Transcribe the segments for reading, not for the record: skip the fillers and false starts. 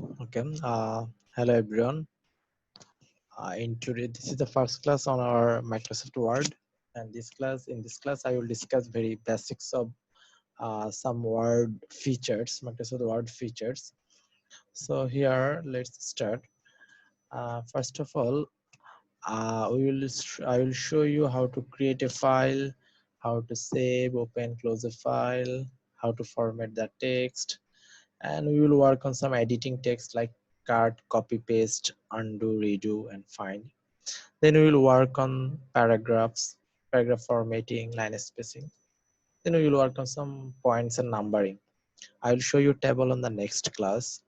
Okay. Hello everyone. This is the first class on our Microsoft Word, and in this class, I will discuss very basics of some Word features, Microsoft Word features. So here, let's start. First of all, I will show you how to create a file, how to save, open, close a file, how to format the text, and we will work on some editing text like cut, copy, paste, undo, redo, and find. Then we will work on paragraphs, paragraph formatting, line spacing. Then we will work on some points and numbering. I will show you table on the next class.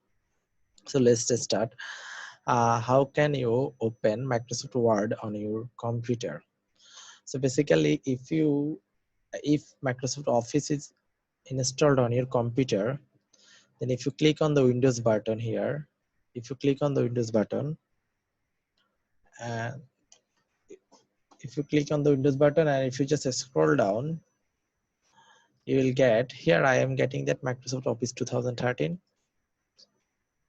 So let's just start. How can you open Microsoft Word on your computer? So basically, if Microsoft Office is installed on your computer, then if you click on the Windows button here, if you click on the Windows button, and if you click on the Windows button and if you just scroll down, you will get here. I am getting that Microsoft Office 2013,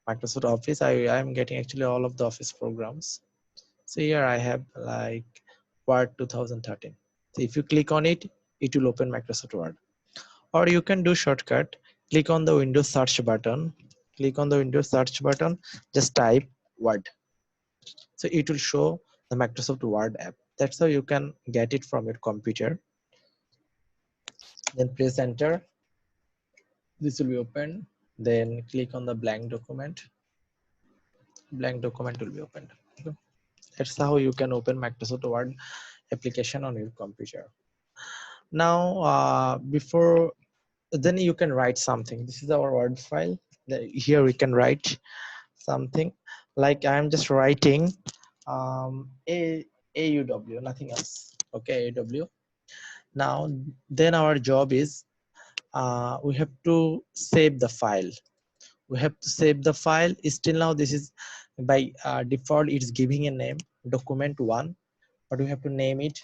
Microsoft Office. I am getting actually all of the Office programs. So here I have like Word 2013. So if you click on it, it will open Microsoft Word. Or you can do shortcut, click on the Windows search button, click on the Windows search button, just type Word. So it will show the Microsoft Word app. That's how you can get it from your computer. Then press enter. This will be opened. Then click on the blank document. Blank document will be opened. Okay. That's how you can open Microsoft Word application on your computer. Now, before then you can write something. This is our Word file. Here we can write something like I am just writing AUW, nothing else. Okay, AW. Now, then our job is we have to save the file. We have to save the file. Still now this is by default it's giving a name document1, but we have to name it.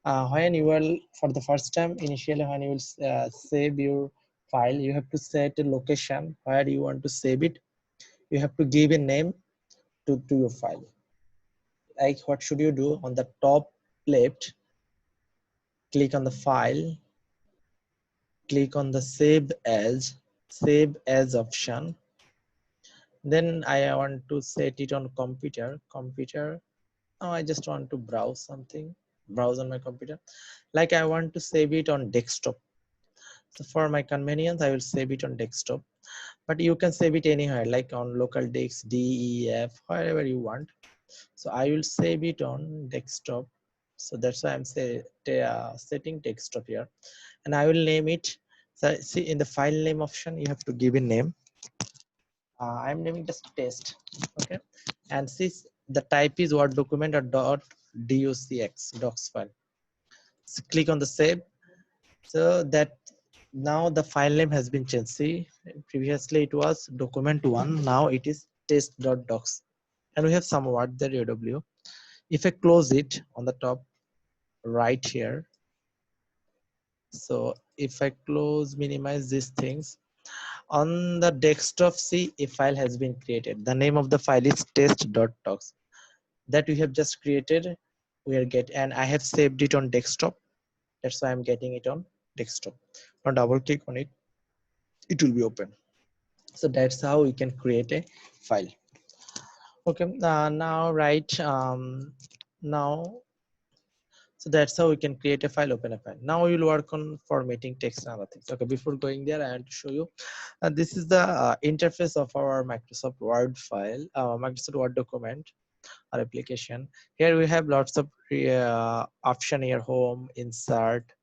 When you will for the first time initially when you will save your file, you have to set a location where you want to save it. You have to give a name to your file. Like what should you do? On the top left, click on the file, click on the save as option. Then I want to set it on computer. Now I just want to browse something, browse on my computer. Like I want to save it on desktop. So for my convenience, I will save it on desktop, but you can save it anywhere, like on local disk, DEF, wherever you want. So I will save it on desktop. So that's why I'm setting desktop here, and I will name it. So see in the file name option, you have to give a name. I'm naming just test. Okay, and since the type is Word document or docs file. So click on the save. So that now the file name has been changed. See, previously it was document1, now it is test.docs, and we have some word there AW. If I close it on the top right here, so if I close, minimize these things, on the desktop, see a file has been created. The name of the file is test.docs that we have just created. We are and I have saved it on desktop. That's why I'm getting it on desktop. Now double click on it, it will be open. So that's how we can create a file. Okay, now now so that's how we can create a file, open a file. Now we will work on formatting text and other things. Okay, before going there, I want to show you this is the interface of our Microsoft Word file, Microsoft Word document or application. Here we have lots of option here: home, insert,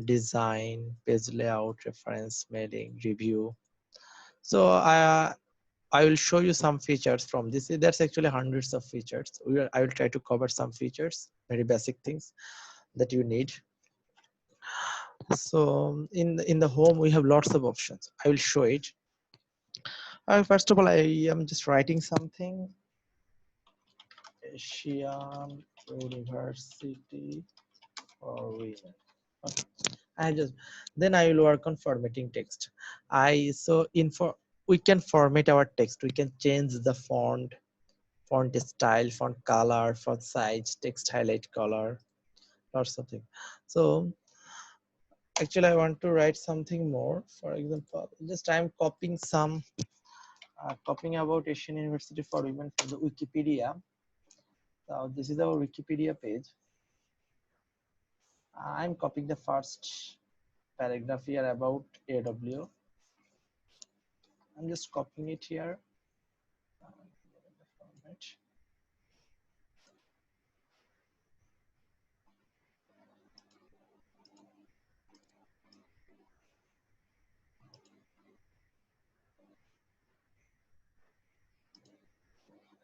design, page layout, reference, mailing, review. So I will show you some features from this. There's actually hundreds of features. I will try to cover some features, very basic things that you need. So in the home, we have lots of options. I will show it. First of all, I am just writing something. Asian University for Women. Okay. I just then I will work on formatting text. we can format our text. We can change the font style, font color, font size, text highlight color, or something. So actually, I want to write something more. For example, just I'm copying some, copying about Asian University for Women from the Wikipedia. So this is our Wikipedia page. I'm copying the first paragraph here about AW. I'm just copying it here.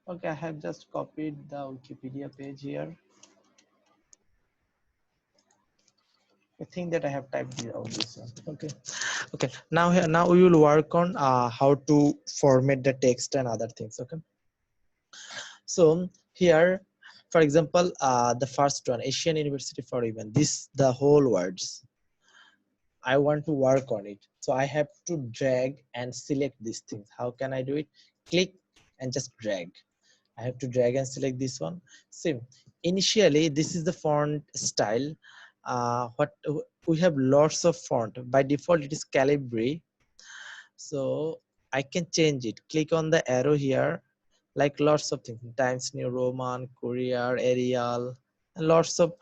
Okay, I have just copied the Wikipedia page here. I think that I have typed out this one. Okay. Okay. Now here, now we will work on how to format the text and other things. Okay. So here, for example, the first one, Asian University for Women. This the whole words. I want to work on it. So I have to drag and select these things. How can I do it? Click and just drag. I have to drag and select this one. Same. Initially, this is the font style. What we have lots of font. By default, it is Calibri. So I can change it. Click on the arrow here, like lots of things. Times New Roman, Courier, Arial, and lots of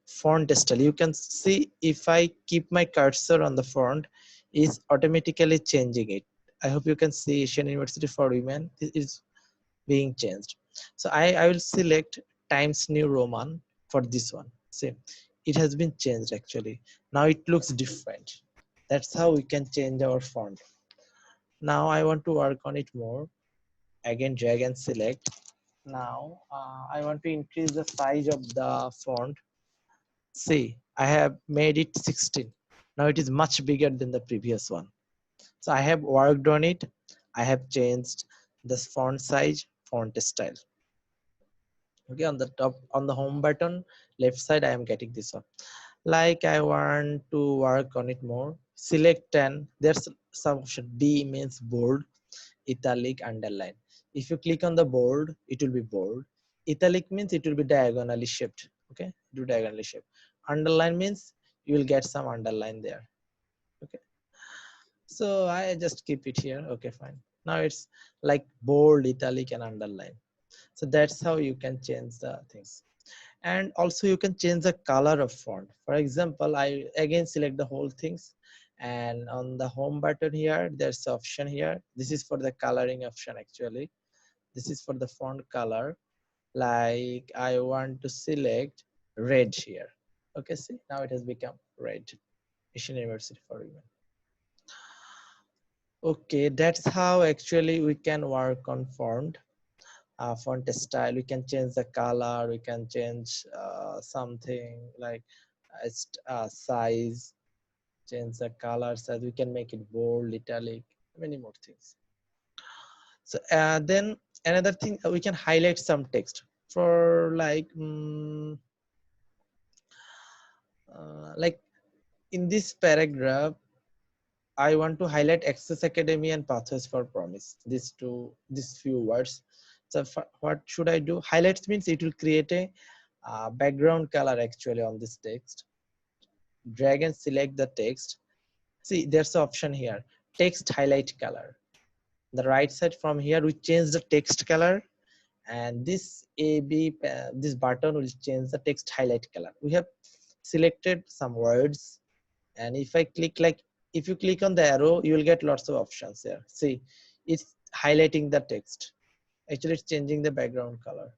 font style. You can see if I keep my cursor on the font, is automatically changing it. I hope you can see Asian University for Women is being changed. So I will select Times New Roman for this one. See, it has been changed actually. Now it looks different. That's how we can change our font. Now I want to work on it more. Again, drag and select. Now I want to increase the size of the font. See, I have made it 16. Now it is much bigger than the previous one. So I have worked on it. I have changed this font size, font style. Okay, on the top, on the home button left side, I am getting this one. Like I want to work on it more, select 10. There's some option. B means bold, italic, underline. If you click on the bold, it will be bold. Italic means it will be diagonally shaped. Okay, do diagonally shape. Underline means you will get some underline there. Okay, so I just keep it here. Okay, fine. Now it's like bold, italic, and underline. So that's how you can change the things. And also you can change the color of font. For example, I again select the whole things, and on the home button here, there's option here. This is for the coloring option actually. This is for the font color. Like I want to select red here. Okay, see, now it has become red. Asian University for Women. Okay, that's how actually we can work on font. Font style, we can change the color, we can change something like size, change the color size, we can make it bold, italic, many more things. So then another thing, we can highlight some text for like in this paragraph, I want to highlight Access Academy and Pathways for Promise. These few words. So what should I do? Highlights means it will create a background color actually on this text. Drag and select the text. See, there's an option here. Text highlight color. The right side from here, we change the text color, and this this button will change the text highlight color. We have selected some words, and if I click if you click on the arrow, you will get lots of options here. See, it's highlighting the text. Actually, it's changing the background color.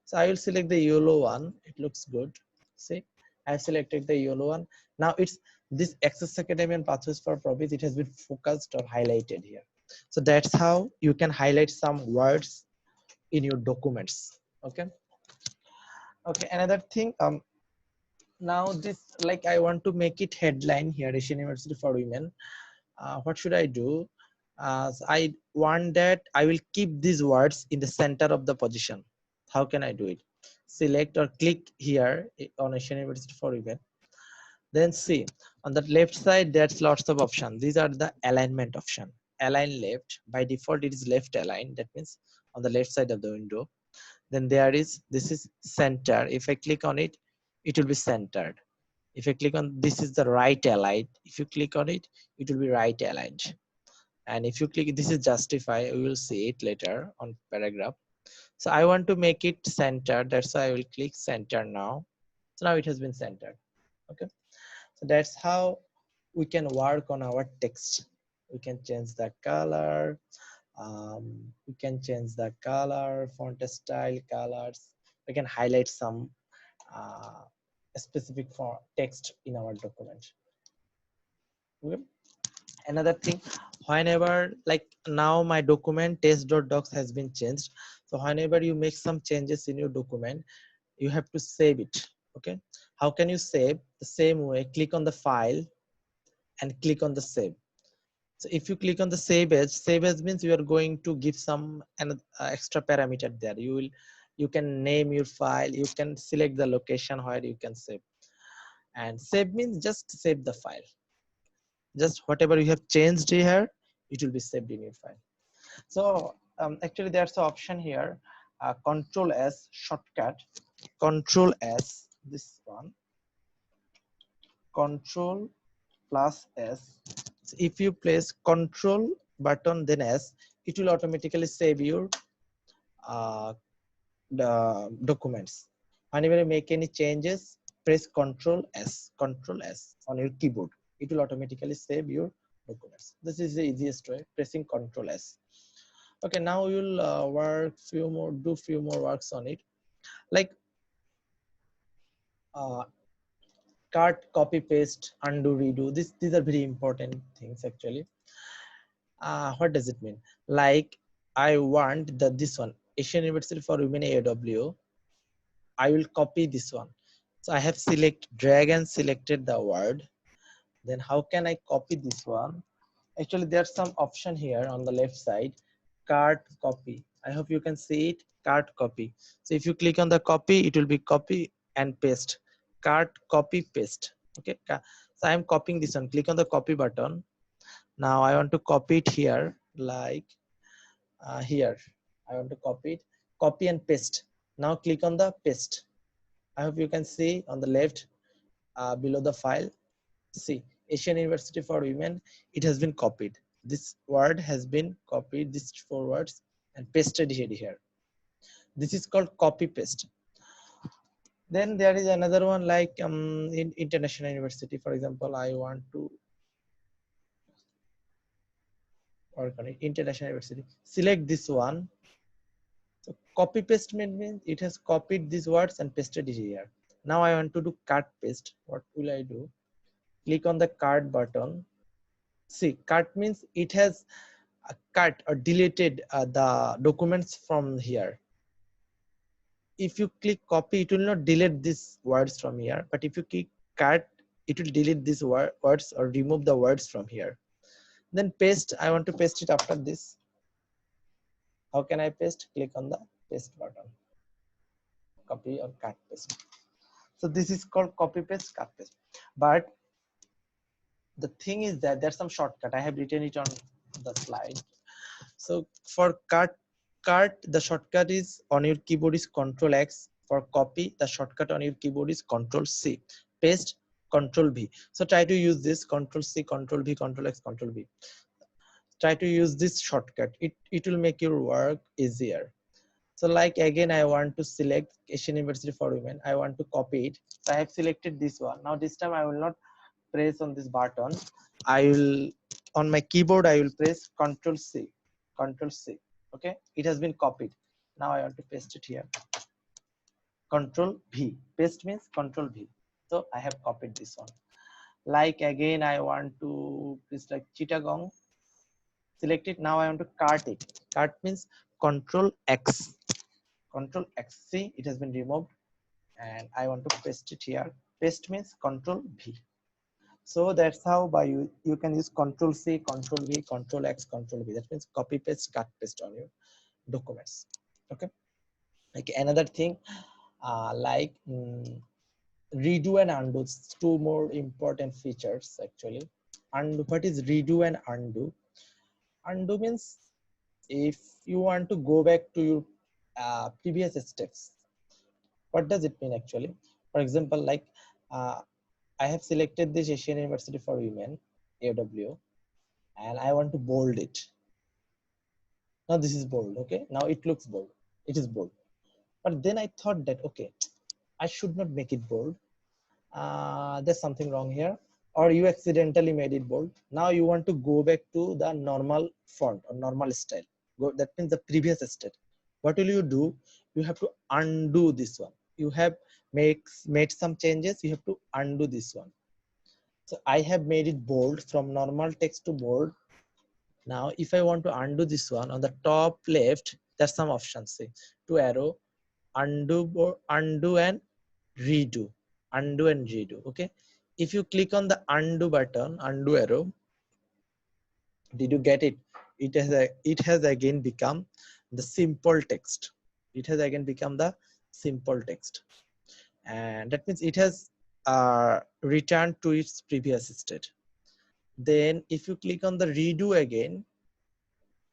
So I will select the yellow one. It looks good. See, I have selected the yellow one. Now it's this Access Academy and Pathways for Promise. It has been focused or highlighted here. So that's how you can highlight some words in your documents. Okay. Okay. Another thing. Now this, like I want to make it headline here, Asian University for Women. What should I do? So I want that I will keep these words in the center of the position. How can I do it? Select or click here on Asian University for Women. Then see on the left side, there's lots of options. These are the alignment option. align left. By default it is left align, that means on the left side of the window. Then there is, this is center. If I click on it, it will be centered. If I click on, this is the right aligned. If you click on it, it will be right aligned. And if you click, this is justify, we will see it later on paragraph. So I want to make it centered, that's why I will click center now. So now it has been centered. Okay, so that's how we can work on our text. We can change the color, we can change the color, font style, colors. We can highlight some uh, specific for text in our document. Okay. Another thing, whenever, like now my document test.docs has been changed. So whenever you make some changes in your document, you have to save it. Okay, how can you save? The same way, click on the file and click on the save. So if you click on the save as means you are going to give some extra parameter there. You can name your file, you can select the location where you can save. And save means just save the file, just whatever you have changed here, it will be saved in your file. So actually there's an option here, control S shortcut, control S, this one, control plus S. So if you place control button then S, it will automatically save your the documents. Whenever you make any changes, press control S on your keyboard. It will automatically save your documents. This is the easiest way, pressing control S. Okay, now you'll do few more works on it, like uh, cut, copy, paste, undo, redo. These are very important things actually. What does it mean? Like I want this one, Asian University for Women AW. I will copy this one. So I have drag and selected the word. Then how can I copy this one? Actually, there's some option here on the left side, cart copy. I hope you can see it, cart copy. So if you click on the copy, it will be copy and paste. Cart copy paste. Okay. So I'm copying this one. Click on the copy button. Now I want to copy it here, like here. I want to copy it. Copy and paste. Now click on the paste. I hope you can see on the left below the file. See, Asian University for Women, it has been copied. This word has been copied, these 4 words, and pasted here. This is called copy paste. Then there is another one like in International University, for example, I want to work on it, International University. Select this one. So copy paste means it has copied these words and pasted it here. Now I want to do cut paste. What will I do? Click on the cut button. See, cut means it has cut or deleted the documents from here. If you click copy, it will not delete these words from here, but if you click cut, it will delete these words or remove the words from here. Then paste, I want to paste it after this. How can I paste? Click on the paste button. Copy or cut paste. So this is called copy paste, cut paste. But the thing is that there's some shortcut. I have written it on the slide. So for cut, the shortcut is on your keyboard is Control X. For copy, the shortcut on your keyboard is Control C. Paste, Control V. So try to use this Control C, Control V, Control X, Control V. Try to use this shortcut. It will make your work easier. So like again, I want to select Asian University for Women. I want to copy it. So I have selected this one. Now this time I will not press on this button. I will on my keyboard I will press Control C, Control C. Okay, it has been copied. Now I want to paste it here. Control V. Paste means Control V. So I have copied this one. Like again, I want to press like Chittagong. Select it. Now I want to cut it. Cut means Control X. Control X. See, it has been removed, and I want to paste it here. Paste means Control V. So that's how by you can use Control C, Control V, Control X, Control V. That means copy paste, cut paste on your documents. Okay. Like another thing, like redo and undo. It's 2 more important features actually. And what is redo and undo? Undo means if you want to go back to your previous steps. What does it mean actually? For example, like uh, I have selected this Asian University for Women, AW, and I want to bold it. Now this is bold, okay? Now it looks bold. It is bold. But then I thought that, okay, I should not make it bold. There's something wrong here. Or you accidentally made it bold. Now you want to go back to the normal font or normal style. That means the previous state. What will you do? You have to undo this one. You have made some changes. You have to undo this one. So I have made it bold from normal text to bold. Now, if I want to undo this one, on the top left, there's some options. See, two arrow, undo and redo, undo and redo. Okay. If you click on the undo button, undo arrow, did you get it? It has again become the simple text. It has again become the simple text, and that means it has returned to its previous state. Then, if you click on the redo again,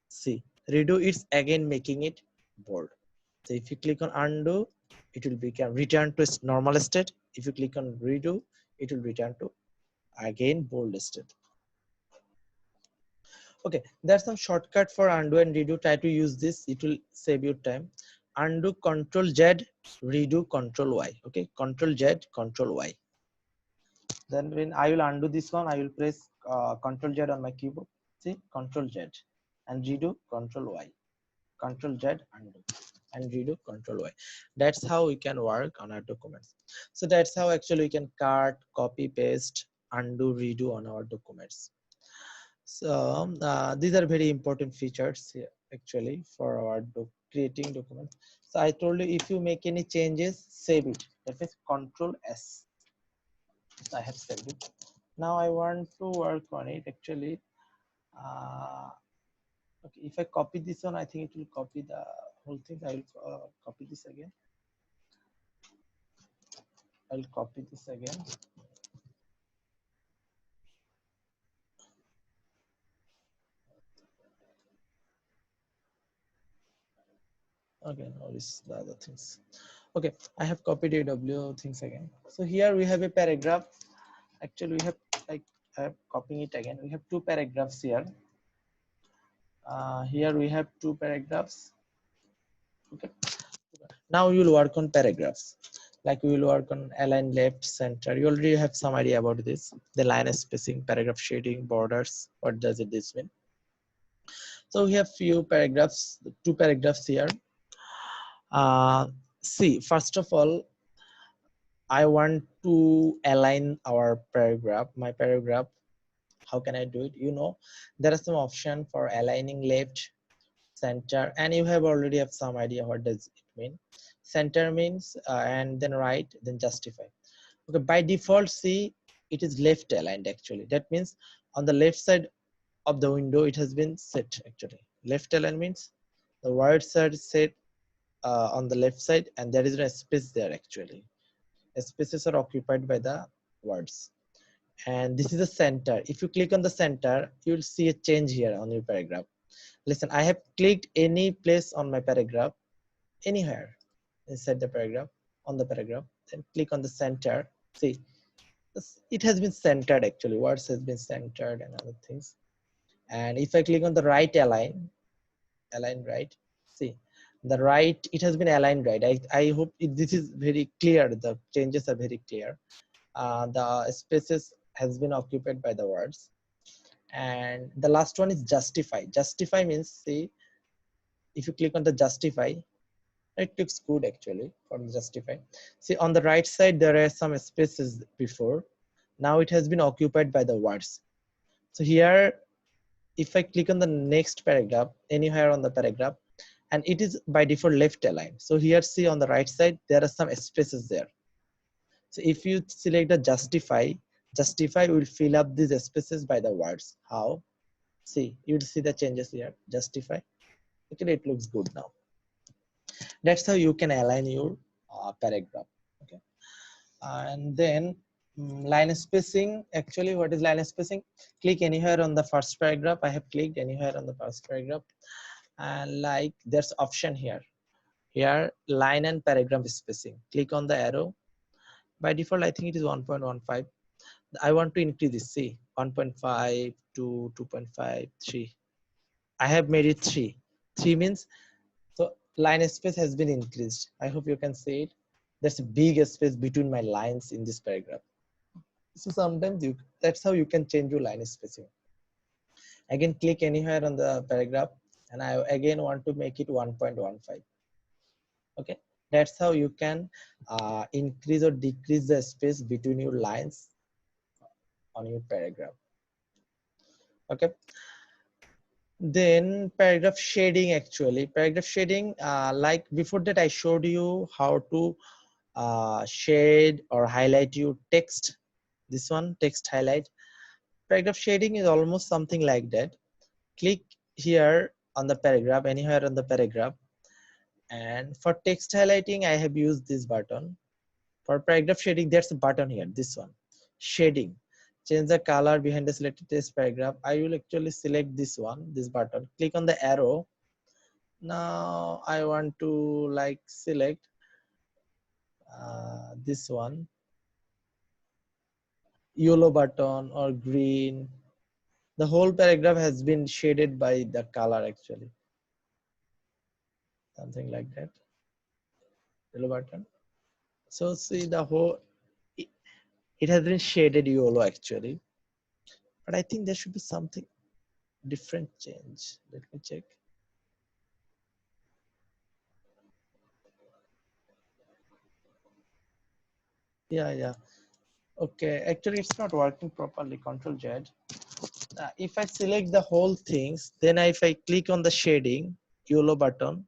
see, redo it's again making it bold. So if you click on undo, it will become return to its normal state. If you click on redo, it will return to again bold state. Okay, there's some shortcut for undo and redo. Try to use this, it will save you time. Undo Control Z, redo Control Y. Okay, Control Z, Control Y. Then when I will undo this one, I will press Control Z on my keyboard. See, Control Z and redo Control Y. Control Z, undo, and redo Control Y. That's how we can work on our documents. So that's how actually we can cut, copy, paste, undo, redo on our documents. So these are very important features here actually for our creating documents. So I told you, if you make any changes, save it. That means Control S. I have saved it. Now I want to work on it actually. Okay, if I copy this one, I think it will copy the whole thing. I will copy this again. I'll copy this again. Okay, now this the other things. Okay, I have copied AW things again. So here we have a paragraph. Actually, we have like I have copying it again. We have two paragraphs here. Here we have two paragraphs. Okay. Now we will work on paragraphs. Like we will work on align left, center. You already have some idea about this. The line spacing, paragraph shading, borders. What does it this mean? So we have few paragraphs, two paragraphs here. See, first of all, I want to align our paragraph, my paragraph. How can I do it? You know, there are some option for aligning left, center, and you have already have some idea what does it mean. Center means and then right, then justify. Okay, by default, see, it is left aligned actually. That means on the left side of the window, it has been set actually. Left align means the words are set on the left side, and there is no space there actually. Spaces are occupied by the words. And this is the center. If you click on the center, you will see a change here on your paragraph. Listen, I have clicked any place on my paragraph, anywhere inside the paragraph, on the paragraph, then click on the center. See, it has been centered actually. Words has been centered and other things. And if I click on the right align right, see, the right, it has been aligned right. I hope this is very clear. The changes are very clear. The spaces has been occupied by the words. And the last one is justify. Justify means, see, if you click on the justify, it looks good actually for the justify. See, on the right side, there are some spaces before. Now it has been occupied by the words. So here, if I click on the next paragraph, anywhere on the paragraph, and it is by default left aligned. So here, see, on the right side, there are some spaces there. So if you select the justify, justify will fill up these spaces by the words. How? See, you'll see the changes here. Justify. Okay, it looks good now. That's how you can align your paragraph. Okay, and then line spacing. Actually, what is line spacing? Click anywhere on the first paragraph. I have clicked anywhere on the first paragraph, and like there's option here. Here, line and paragraph spacing. Click on the arrow. By default, I think it is 1.15. I want to increase this. See, 1.5 to 2.5, 3. I have made it 3. 3 means so line space has been increased. I hope you can see it. There's a big space between my lines in this paragraph. So sometimes that's how you can change your line spacing. Again, click anywhere on the paragraph, and I again want to make it 1.15. Okay, that's how you can increase or decrease the space between your lines on your paragraph. Okay, then paragraph shading. Actually, paragraph shading, like before that I showed you how to shade or highlight your text. This one, text highlight. Paragraph shading is almost something like that. Click here on the paragraph, anywhere on the paragraph, and for text highlighting I have used this button. For paragraph shading, there's a button here, this one, shading. Change the color behind the selected text paragraph. I will actually select this one, this button. Click on the arrow. Now I want to like select this one, yellow button or green. The whole paragraph has been shaded by the color, actually, something like that, yellow button. So see the whole, it has been shaded yellow actually, but I think there should be something different change. Let me check. Yeah. Okay, actually it's not working properly. Control Z. If I select the whole things, then if I click on the shading, yellow button,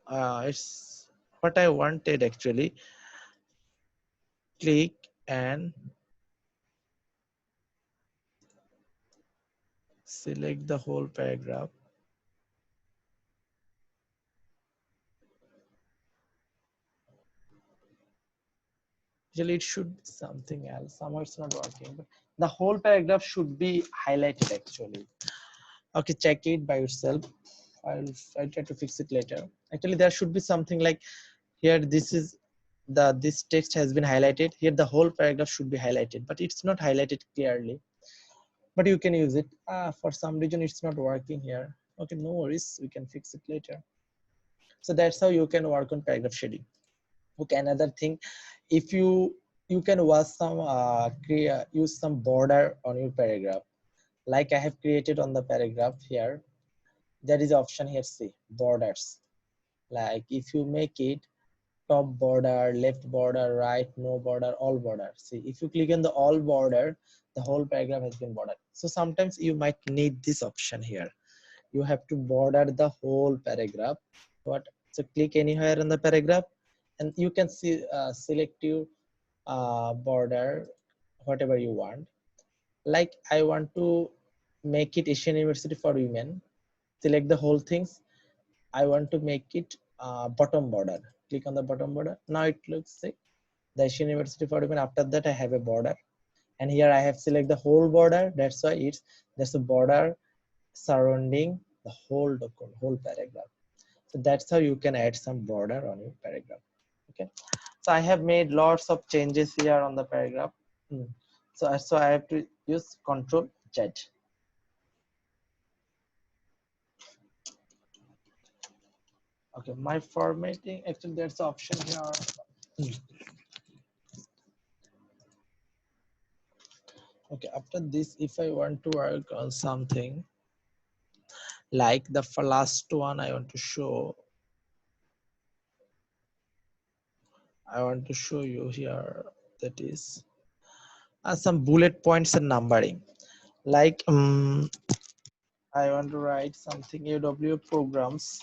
it's what I wanted actually. Click and select the whole paragraph. Actually, it should be something else. Somehow it's not working, but the whole paragraph should be highlighted actually. Okay, check it by yourself. I'll try to fix it later. Actually, there should be something like here. This is this text has been highlighted. Here, the whole paragraph should be highlighted, but it's not highlighted clearly. But you can use it. For some reason, it's not working here. Okay, no worries. We can fix it later. So that's how you can work on paragraph shading. Okay, another thing, if you can use some border on your paragraph, like I have created on the paragraph here. There is option here, see borders. Like if you make it top border, left border, right, no border, all border. See, if you click on the all border, the whole paragraph has been bordered. So sometimes you might need this option here. You have to border the whole paragraph. What? So click anywhere on the paragraph, and you can see select your border, whatever you want. Like I want to make it Asian University for Women. Select the whole things. I want to make it bottom border. Click on the bottom border. Now it looks like the Asian University for Women. After that, I have a border, and here I have select the whole border. That's why there's a border surrounding the whole document, whole paragraph. So that's how you can add some border on your paragraph. Okay. So I have made lots of changes here on the paragraph. So I have to use Control Z. Okay, my formatting, actually there's the option here. Okay, after this, if I want to work on something like the last one I want to show, I want to show you here, that is some bullet points and numbering. Like I want to write something AW programs,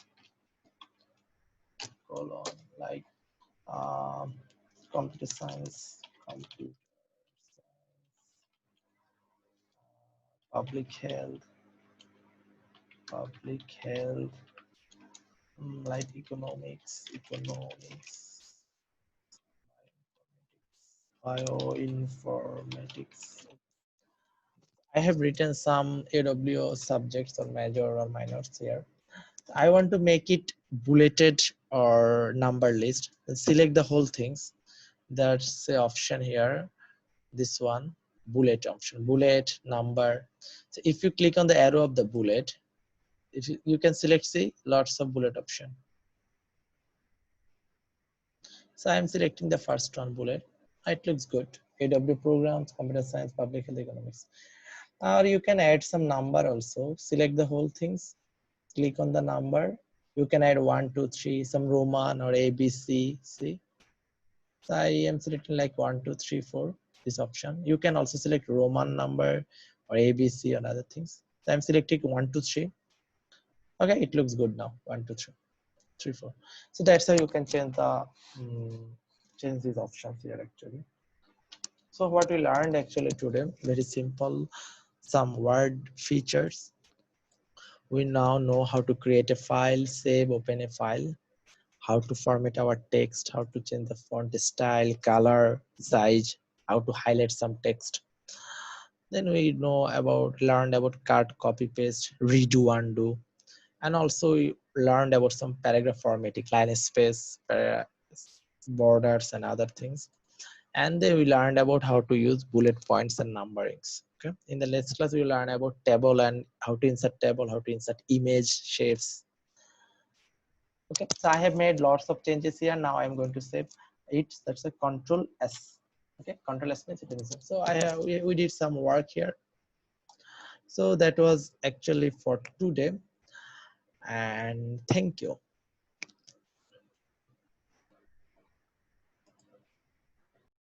colon, like computer science, public health, like economics, bioinformatics. I have written some AWS subjects or major or minors here. I want to make it bulleted or number list. Select the whole things. That's the option here. This one, bullet option, bullet number. So if you click on the arrow of the bullet, if you can select, see, lots of bullet option. So I'm selecting the first one, bullet. It looks good. AW programs, computer science, public health, economics. Or you can add some number also. Select the whole things. Click on the number. You can add 1, 2, 3, some Roman or ABC. See, so I am selecting like 1, 2, 3, 4. This option. You can also select Roman number or ABC and other things. So I'm selecting 1, 2, 3. Okay, it looks good now. 1, 2, 3, 3, 4. So that's how you can change the change these options here actually. So what we learned actually today, very simple, some word features. We now know how to create a file, save, open a file, how to format our text, how to change the font style, color, size, how to highlight some text. Then we know about, learned about cut, copy, paste, redo, undo, and also we learned about some paragraph formatting, line space, borders, and other things. And then we learned about how to use bullet points and numberings. Okay, in the next class we will learn about table and how to insert table, how to insert image, shapes. Okay, so I have made lots of changes here. Now I'm going to save it. That's a Control S. Okay, Control S means it is. So I have, we did some work here. So that was actually for today, and thank you.